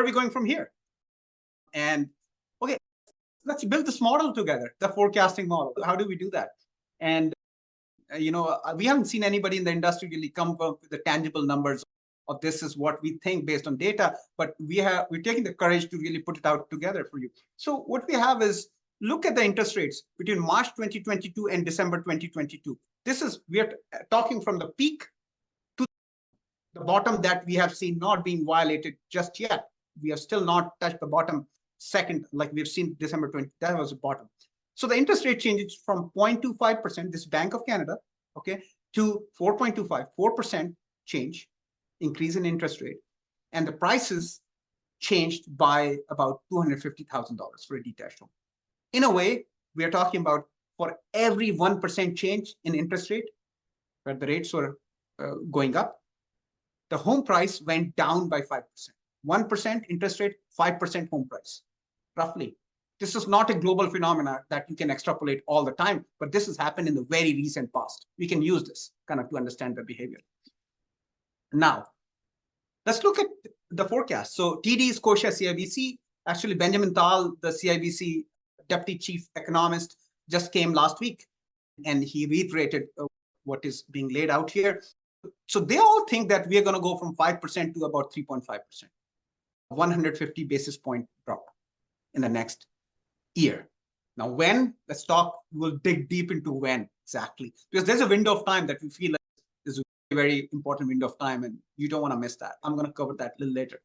are we going from here? And okay, let's build this model together, the forecasting model. How do we do that? And we haven't seen anybody in the industry really come up with the tangible numbers of this is what we think based on data, but we're taking the courage to really put it out together for you. So what we have is, look at the interest rates between March 2022 and December 2022. We are talking from the peak to the bottom that we have seen not being violated just yet. We have still not touched the bottom second, like we've seen December 20, that was the bottom. So the interest rate changes from 0.25%, this Bank of Canada, okay, to 4.25, 4% change, increase in interest rate. And the prices changed by about $250,000 for a detached home. In a way, we are talking about for every 1% change in interest rate, where the rates were going up, the home price went down by 5%. 1% interest rate, 5% home price, roughly. This is not a global phenomenon that you can extrapolate all the time, but this has happened in the very recent past. We can use this kind of to understand the behavior. Now, let's look at the forecast. So TD Scotia CIBC, actually Benjamin Tal, the CIBC deputy chief economist, just came last week, and he reiterated what is being laid out here. So they all think that we are going to go from 5% to about 3.5%, 150 basis point drop in the next year. Now, when? Let's talk, we'll dig deep into when exactly, because there's a window of time that we feel like is a very important window of time, and you don't want to miss that. I'm going to cover that a little later.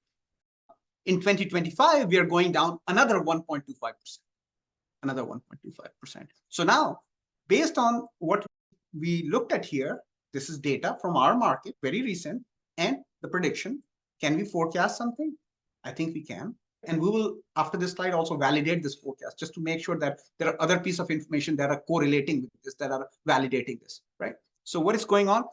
In 2025, we are going down another 1.25%, another 1.25%. So now, based on what we looked at here, this is data from our market, very recent, and the prediction. Can we forecast something? I think we can. And we will, after this slide, also validate this forecast just to make sure that there are other pieces of information that are correlating with this, that are validating this, right? So what is going on?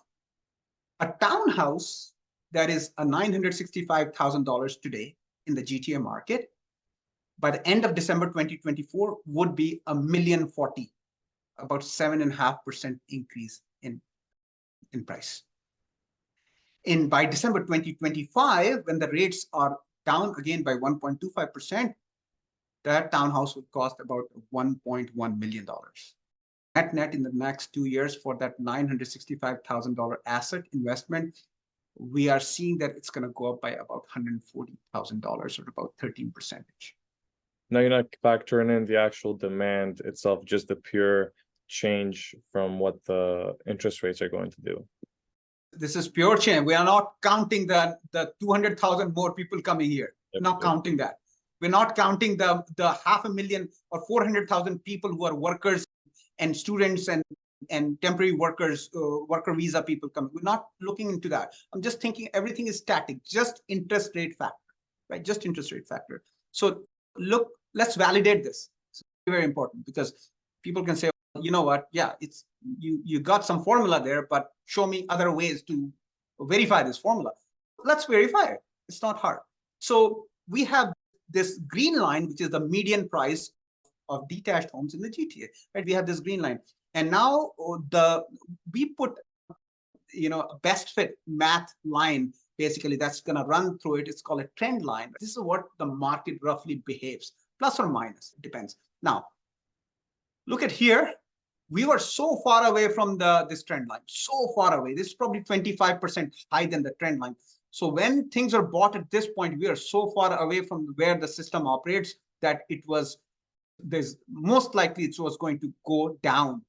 A townhouse that is a $965,000 today in the GTA market, by the end of December 2024, would be $1,040,000, about 7.5% increase in price. By December 2025, when the rates are down again by 1.25%, that townhouse would cost about $1.1 million. Net in the next 2 years for that $965,000 asset investment, we are seeing that it's going to go up by about $140,000 or about 13%. Now you're not factoring in the actual demand itself, just the pure change from what the interest rates are going to do. This is pure change. We are not counting the 200,000 more people coming here. Yep. Not counting that. We're not counting the 500,000 or 400,000 people who are workers and students and temporary workers, worker visa people coming. We're not looking into that. I'm just thinking everything is static, just interest rate factor, right? Just interest rate factor. So look, let's validate this. It's very important because people can say, you know what? Yeah, it's you got some formula there, but show me other ways to verify this formula. Let's verify it. It's not hard. So we have this green line, which is the median price of detached homes in the GTA, right? We have this green line, and now we put a best fit math line basically that's going to run through it. It's called a trend line. This is what the market roughly behaves, plus or minus, it depends. Now, look at here. We were so far away from this trend line, so far away. This is probably 25% higher than the trend line. So when things are bought at this point, we are so far away from where the system operates that there's most likely it was going to go down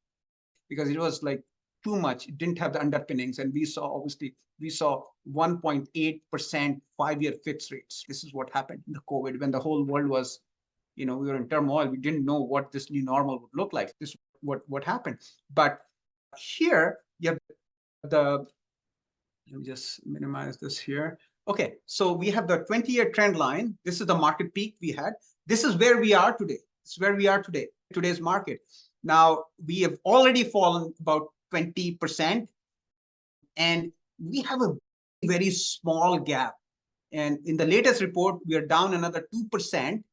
because it was like too much. It didn't have the underpinnings. And we saw 1.8% 5-year fixed rates. This is what happened in the COVID when the whole world was, we were in turmoil. We didn't know what this new normal would look like. This what happened. But here you have let me just minimize this here. Okay, so we have the 20-year trend line. This is the market peak we had. This is where we are today. This is where we are today, today's market. Now, we have already fallen about 20%, and we have a very small gap. And in the latest report, we are down another 2%.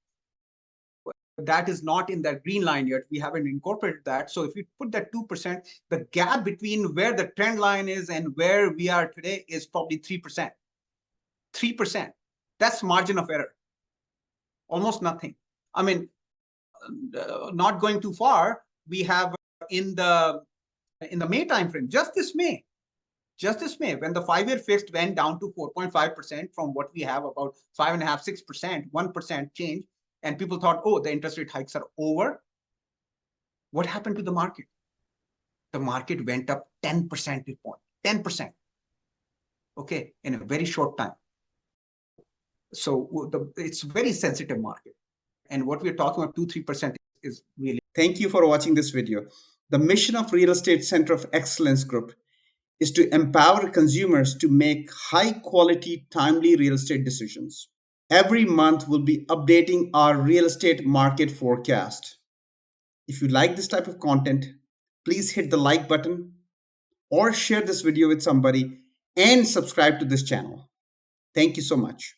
That is not in that green line yet. We haven't incorporated that. So if you put that 2%, the gap between where the trend line is and where we are today is probably 3%. 3%. That's margin of error. Almost nothing. I mean, not going too far, we have in the May timeframe, just this May, when the 5-year fixed went down to 4.5% from what we have about 5.5%, 6%, 1% change, and people thought, oh, the interest rate hikes are over. What happened to the market? The market went up 10 percentage points, 10%. Okay, in a very short time. So it's a very sensitive market. And what we're talking about, 2-3% is really. Thank you for watching this video. The mission of Real Estate Center of Excellence Group is to empower consumers to make high quality, timely real estate decisions. Every month, we'll be updating our real estate market forecast. If you like this type of content, please hit the like button or share this video with somebody and subscribe to this channel. Thank you so much.